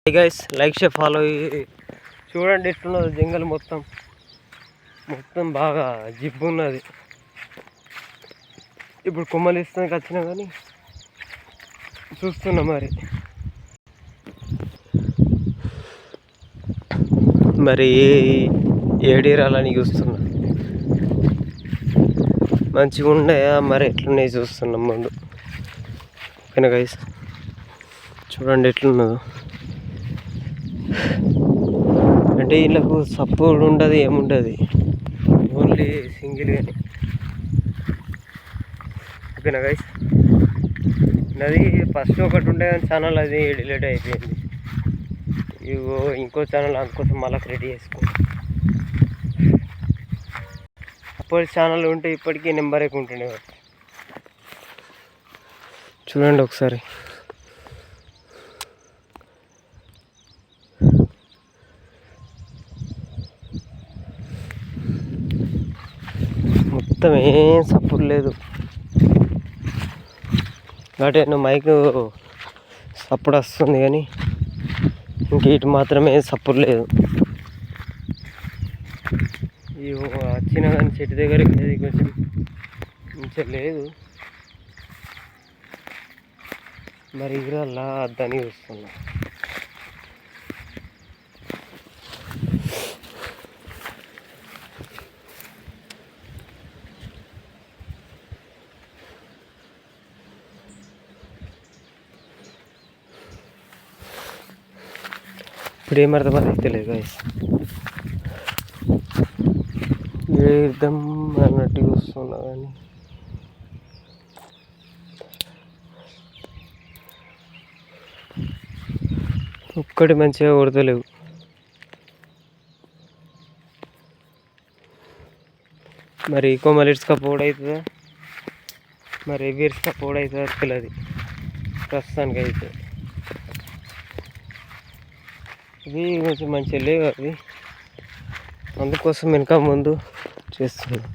Guys like share follow చూడండి ఎట్లున్నది జంగల్ మొత్తం బాగా జిబ్బు ఉన్నది. ఇప్పుడు కొమ్మలు ఇస్తానికి వచ్చినా కానీ చూస్తున్నా మరి ఏడీరాలని చూస్తున్నా. మంచిగా ఉన్నాయా మరి ఎట్లున్నాయి చూస్తున్నాం ముందు. ఓకేనా గైస్, చూడండి ఎట్లున్నదో. అంటే వీళ్ళకు సపోర్ట్ ఉండదు, ఏముండదు, ఓన్లీ సింగిల్ కానీ. ఓకేనా గైస్, నాది ఫస్ట్ ఒకటి ఉండే కానీ ఛానల్ అది డిలీట్ అయిపోయింది. ఇగో ఇంకో ఛానల్ అందుకోసం మళ్ళీ క్రియేట్ చేసుకో. అప్పటి ఛానల్ ఉంటే ఇప్పటికీ నెంబర్ ఎక్కువ ఉంటుండే. చూడండి ఒకసారి. మొత్తం ఏం సపోర్ట్ లేదు. అంటే మైక్ సపోర్ట్ వస్తుంది కానీ ఇంక ఇటు మాత్రమే సపోర్ట్ లేదు. వచ్చినా కానీ చెట్టు దగ్గరికి కొంచెం మంచిగా లేదు. మరి ఇగ్రల్లా అద్దని చూస్తున్నా. ఇప్పుడు ఏమర్థం తెలియదు గైస్. ఏదం అన్నట్టు చూస్తున్నా కానీ ఒక్కటి మంచిగా కొడతలేవు. మరి కొమ్మలు ఇడ్చుకపోవడం అవుతుందా, మరి ఎవి ఇడ్చుకపోవడం అవుతుందా తెలియదు ప్రస్తుతానికి అయితే. ఇవి కొంచెం మంచిగా లేవు అవి, అందుకోసం వెనక ముందు చేస్తున్నాను.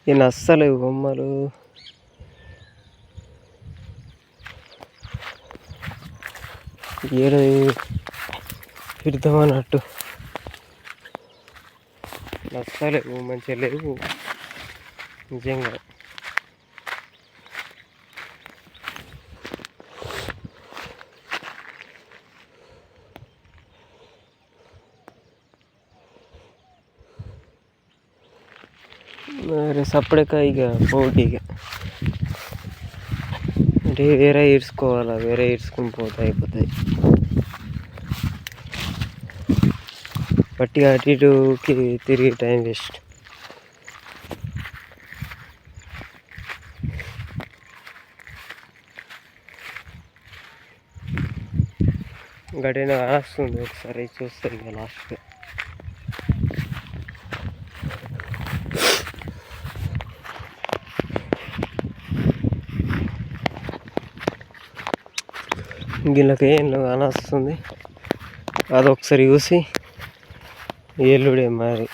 ఈయన అస్సలు బొమ్మలు ఏడు పెడతామన్నట్టు అస్సలేవు, మంచిగా లేవు నిజంగా. మరి సపరేట్గా ఇక పోటీ అంటే వేరే ఈడ్చుకోవాలా, వేరే ఈడ్చుకుని పోతే అయిపోతాయి. బట్టి అటు ఇటుకి తిరిగి టైం వేస్ట్. గడిన వస్తుంది ఒకసారి చూస్తారు ఇక లాస్ట్గా. గిళ్ళకి ఏం కానొస్తుంది, అదొకసారి చూసి ఎల్లుడే మరి.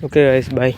Okay guys, bye.